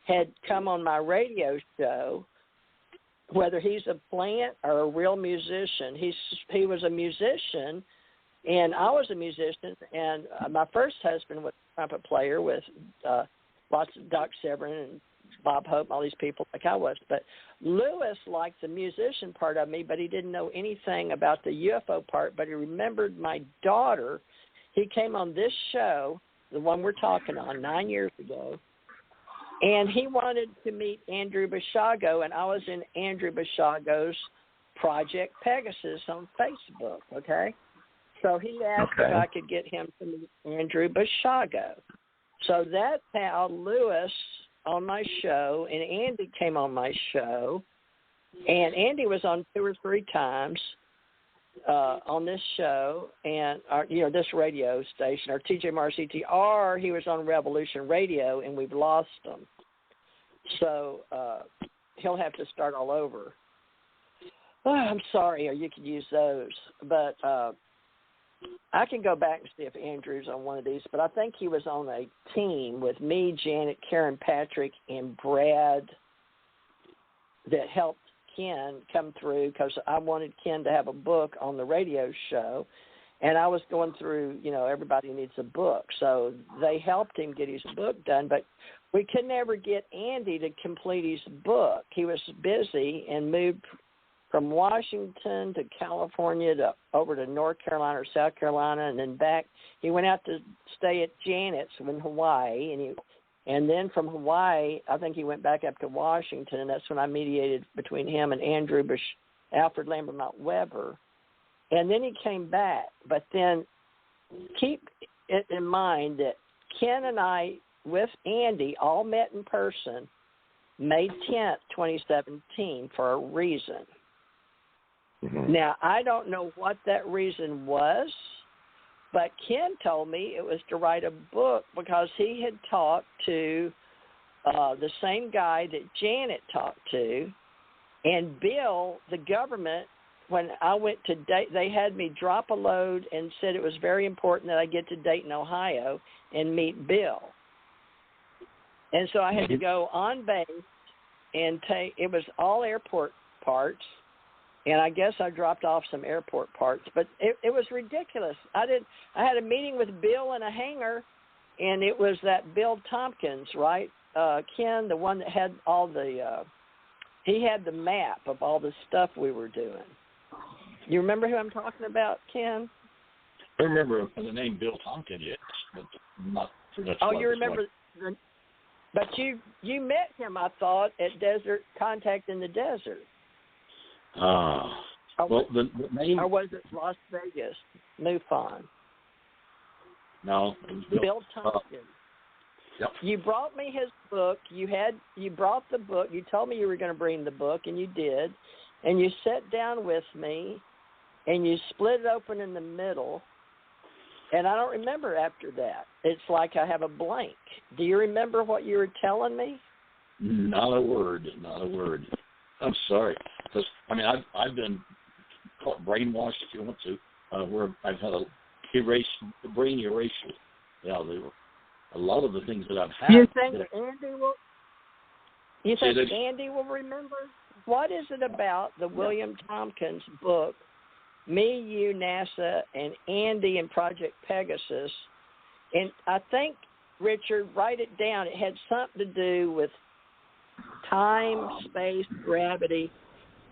had come on my radio show, whether he's a plant or a real musician. He was a musician, and I was a musician, and my first husband was a trumpet player with lots of Doc Severn and Bob Hope, all these people like I was. But Lewis liked the musician part of me, but he didn't know anything about the UFO part, but he remembered my daughter. He came on this show, the one we're talking on, 9 years ago, and he wanted to meet Andrew Bashago, and I was in Andrew Bashago's Project Pegasus on Facebook, okay? So he asked if I could get him to meet Andrew Bashago. So that's how Lewis on my show, and Andy came on my show, and Andy was on 2 or 3 times on this show, and this radio station, our TJMRCTR. He was on Revolution Radio, and we've lost him. So he'll have to start all over. Oh, I'm sorry, or you could use those, but I can go back and see if Andrew's on one of these, but I think he was on a team with me, Janet, Karen, Patrick, and Brad that helped Ken come through, because I wanted Ken to have a book on the radio show, and I was going through, everybody needs a book. So they helped him get his book done, but we could never get Andy to complete his book. He was busy and moved from Washington to California over to North Carolina or South Carolina, and then back. He went out to stay at Janet's in Hawaii, and then from Hawaii, I think he went back up to Washington, and that's when I mediated between him and Alfred Lambert Weber. And then he came back. But then keep it in mind that Ken and I, with Andy, all met in person May 10th, 2017, for a reason. Mm-hmm. Now, I don't know what that reason was, but Ken told me it was to write a book because he had talked to the same guy that Janet talked to, and Bill, the government, when I went to Dayton, they had me drop a load and said it was very important that I get to Dayton, Ohio, and meet Bill. And so I had to go on base and it was all airport parts. And I guess I dropped off some airport parts, but it was ridiculous. I had a meeting with Bill in a hangar, and it was that Bill Tompkins, right? Ken, the one that had all he had the map of all the stuff we were doing. You remember who I'm talking about, Ken? I remember the name Bill Tompkins, yes, but not too much. Oh, you remember? But you met him, I thought, at Desert Contact in the Desert. Well, the name... Or was it Las Vegas, MUFON? No, it was Bill Tompkins. Yep. You brought me his book. You brought the book. You told me you were going to bring the book, and you did. And you sat down with me, and you split it open in the middle. And I don't remember after that. It's like I have a blank. Do you remember what you were telling me? Not a word. I'm sorry. Because, I've been called brainwashed, if you want to, where I've had a brain erasure. Yeah, there were a lot of the things that I've had. You think Andy will remember? What is it about the William Tompkins book, Me, You, NASA, and Andy and Project Pegasus? And I think, Richard, write it down. It had something to do with time, space, gravity,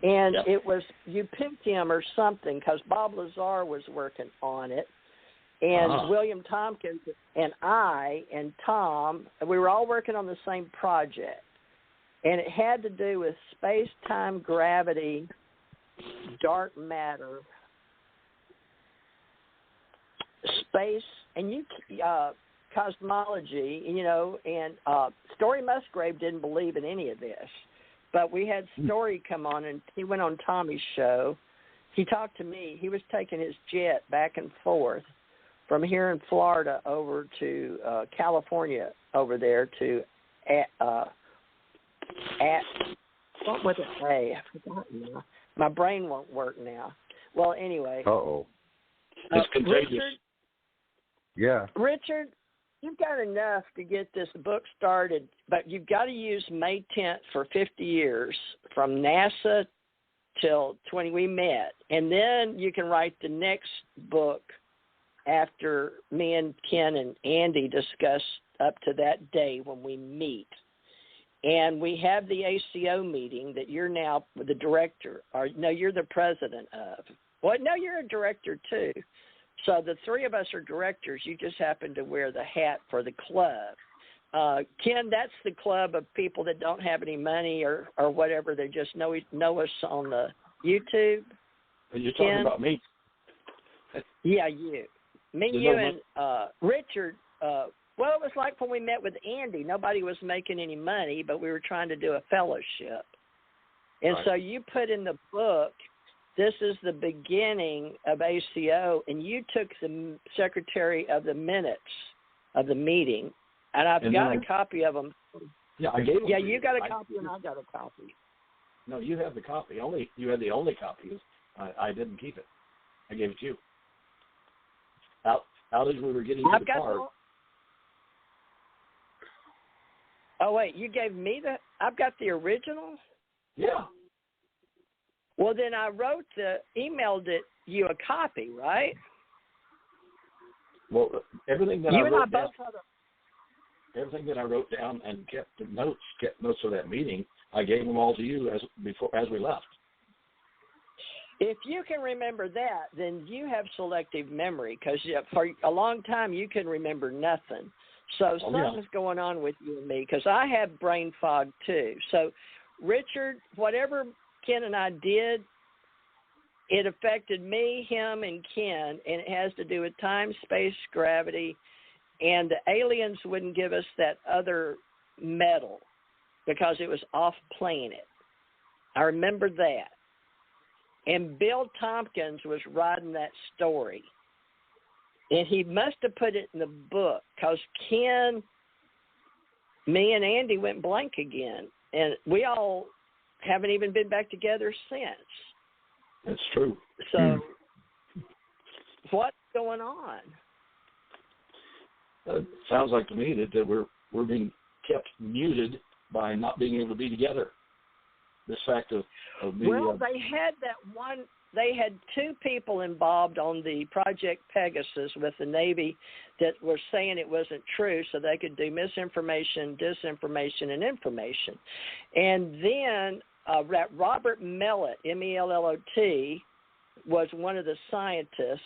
and it was, you picked him or something because Bob Lazar was working on it, and William Tompkins and I and Tom, we were all working on the same project, and it had to do with space, time, gravity, dark matter, space, and cosmology, and Story Musgrave didn't believe in any of this. But we had Story come on, and he went on Tommy's show. He talked to me. He was taking his jet back and forth from here in Florida over to California over there to what was it? Hey, I forgot now. My brain won't work now. Well, anyway. Uh-oh. It's contagious. Yeah. Richard, you've got enough to get this book started, but you've got to use May 10th for 50 years from NASA till 20 we met. And then you can write the next book after me and Ken and Andy discuss up to that day when we meet. And we have the ACO meeting that you're now the director, or no, you're the president of. Well, no, you're a director too. So the three of us are directors. You just happen to wear the hat for the club. Ken, that's the club of people that don't have any money or whatever. They just know us on the YouTube. You're talking Ken? About me? Yeah, you. Me, you, and Richard. Well, it was like when we met with Andy. Nobody was making any money, but we were trying to do a fellowship. And so you put in the book, this is the beginning of ACO, and you took the secretary of the minutes of the meeting, and I've got a copy of them. Yeah, I gave them. Yeah, you got a copy, and I got a copy. No, you have the copy. You had the only copy. I didn't keep it. I gave it to you. Out as we were getting to the car. Oh, wait, you gave me I've got the original? Yeah. Well, then I emailed you a copy, right? Well, everything that you I and wrote I down, both everything that I wrote down and kept notes of that meeting, I gave them all to you as we left. If you can remember that, then you have selective memory, because for a long time you can remember nothing. So something's going on with you and me, because I have brain fog too. So, Richard, whatever Ken and I did, it affected me, him, and Ken, and it has to do with time, space, gravity, and the aliens wouldn't give us that other metal because it was off planet. I remember that. And Bill Tompkins was writing that story. And he must have put it in the book, because Ken, me, and Andy went blank again. And we all haven't even been back together since. That's true. So what's going on? It sounds like to me that we're being kept muted by not being able to be together. This fact of being... Well, they had that one... They had two people involved on the Project Pegasus with the Navy that were saying it wasn't true, so they could do misinformation, disinformation, and information. And then Robert Mellott, M-E-L-L-O-T, was one of the scientists,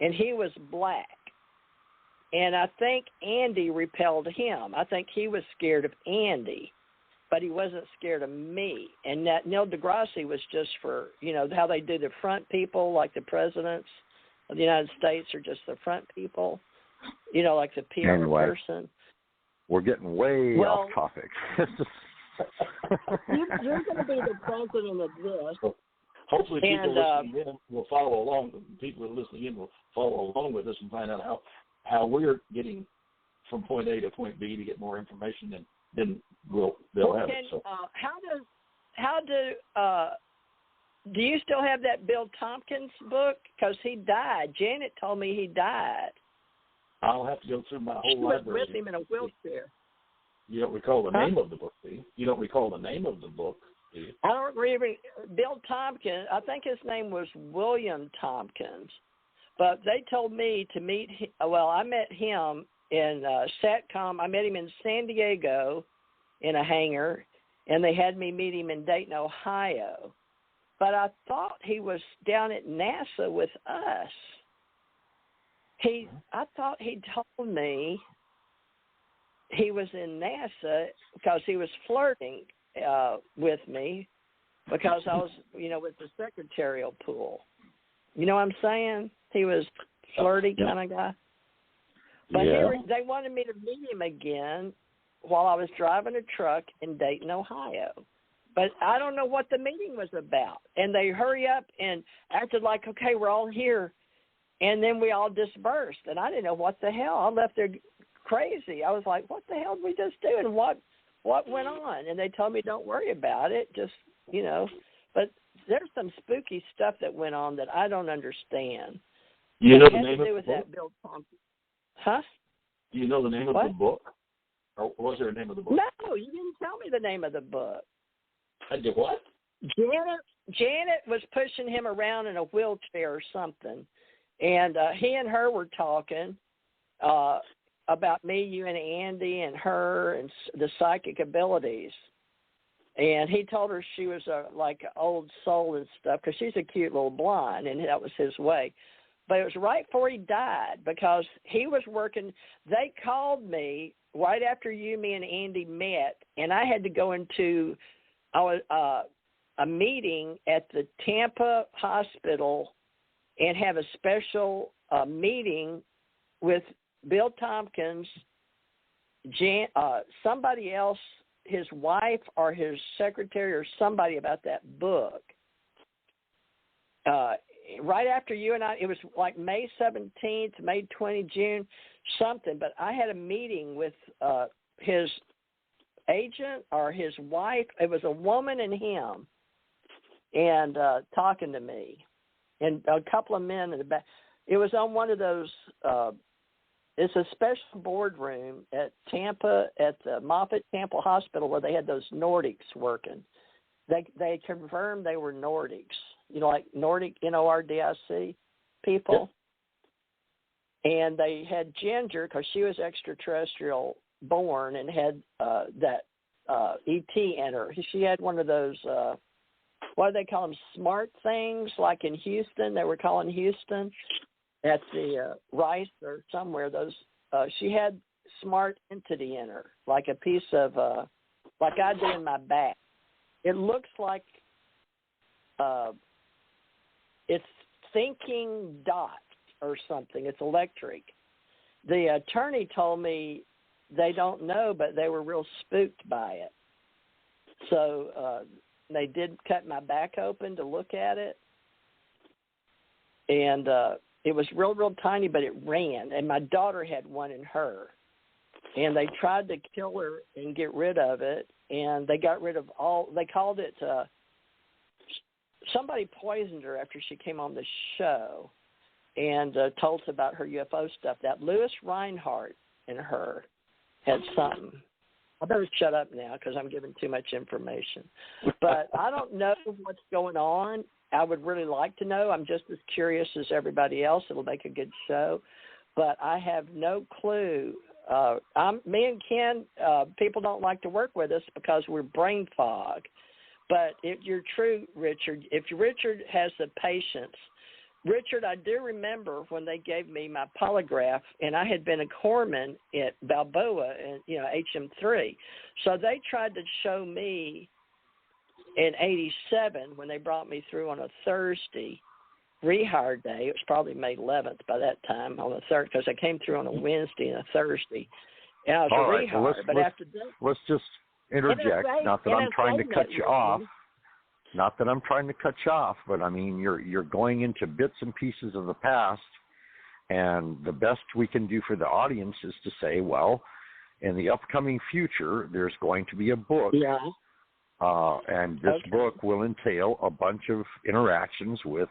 and he was black. And I think Andy repelled him. I think he was scared of Andy, but he wasn't scared of me. And that Neil deGrasse was just for, how they do the front people, like the presidents of the United States are just the front people, like the PR person. We're getting way off topic. You're going to be the president of this. Hopefully people listening in will follow along. People who are listening in will follow along with us and find out how we're getting from point A to point B to get more information, and then they'll have it. So. Do you still have that Bill Tompkins book? Because he died. Janet told me he died. I'll have to go through my whole library. She was with him in a wheelchair. You don't recall the name of the book, do you? You don't recall the name of the book, do you? I don't remember. Bill Tompkins, I think his name was William Tompkins. But they told me to meet him. Well, I met him in SATCOM. I met him in San Diego in a hangar, and they had me meet him in Dayton, Ohio. But I thought he was down at NASA with us. I thought he told me he was in NASA because he was flirting with me because I was, with the secretarial pool. You know what I'm saying? He was flirty kind of guy. But they wanted me to meet him again while I was driving a truck in Dayton, Ohio. But I don't know what the meeting was about. And they hurry up and acted like, okay, we're all here. And then we all dispersed. And I didn't know what the hell. I left there crazy. I was like, what the hell did we just do? And what went on? And they told me, don't worry about it. Just, But there's some spooky stuff that went on that I don't understand. You know the name of the book? That Bill Thompson. Huh? Do you know the name of the book? Or was there a name of the book? No, you didn't tell me the name of the book. I did what? Janet was pushing him around in a wheelchair or something, and he and her were talking about me, you, and Andy, and her, and the psychic abilities. And he told her she was like an old soul and stuff, because she's a cute little blonde, and that was his way. But it was right before he died, because he was working. They called me right after me, and Andy met, and I had to go into a meeting at the Tampa hospital and have a special meeting with Bill Tompkins, somebody else, his wife or his secretary or somebody about that book. Right after you and I, it was like May 17th, May 20, June, something. But I had a meeting with his agent or his wife. It was a woman and him, and talking to me, and a couple of men in the back. It was on one of those. It's a special boardroom at Tampa, at the Moffitt Tampa Hospital, where they had those Nordics working. They confirmed they were Nordics. You know, like Nordic, Nordic people. Yep. And they had Ginger, because she was extraterrestrial born and had that ET in her. She had one of those, what do they call them, smart things, like in Houston. They were calling Houston at the Rice or somewhere. Those she had smart entity in her, like a piece of, like I do in my back. It looks like it's thinking dots or something. It's electric. The attorney told me they don't know, but they were real spooked by it. So they did cut my back open to look at it. And it was real, real tiny, but it ran. And my daughter had one in her. And they tried to kill her and get rid of it. And they got rid of they called it, somebody poisoned her after she came on the show and told us about her UFO stuff. That Lewis Reinhardt and her had something. I better shut up now because I'm giving too much information. But I don't know what's going on. I would really like to know. I'm just as curious as everybody else. It'll make a good show. But I have no clue. Me and Ken, people don't like to work with us because we're brain fog. But if you're true, Richard, if Richard has the patience, Richard, I do remember when they gave me my polygraph, and I had been a corpsman at Balboa and HM3. So they tried to show me in '87 when they brought me through on a Thursday rehire day. It was probably May 11th by that time on a Thursday, because I came through on a Wednesday and a Thursday. And I was all a right, rehire. well, but after that, let's just interject. Not that I'm trying to cut you off. Not that I'm trying to cut you off, but I mean, you're going into bits and pieces of the past, and the best we can do for the audience is to say, well, in the upcoming future, there's going to be a book, and this book will entail a bunch of interactions with,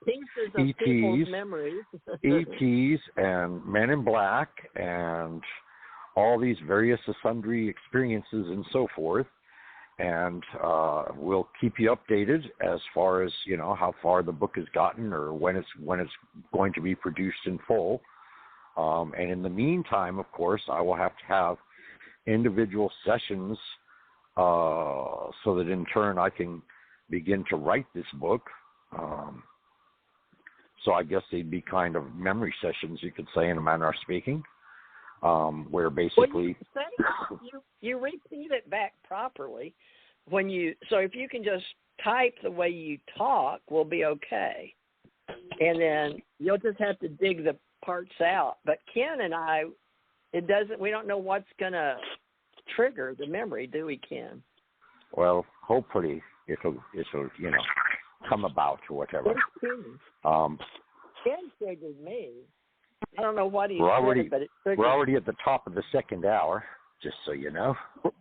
pieces of people's memories. ETs and Men in Black and all these various sundry experiences and so forth. And we'll keep you updated as far as, how far the book has gotten or when it's going to be produced in full. And in the meantime, of course, I will have to have individual sessions so that in turn I can begin to write this book. So I guess they'd be kind of memory sessions, you could say, in a manner of speaking, where basically... You repeat it back properly. So if you can just type the way you talk, we'll be okay. And then you'll just have to dig the parts out. But Ken and I, we don't know what's going to trigger the memory, do we, Ken? Well, hopefully it'll come about or whatever. Ken triggered me. I don't know what he said, but it triggered. We're already at the top of the second hour, just so you know.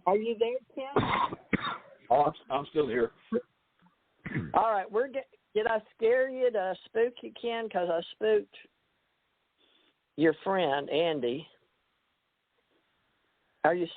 Are you there, Ken? I'm still here. All right, did I scare you? Did I spook you, Ken? Because I spooked your friend, Andy. Are you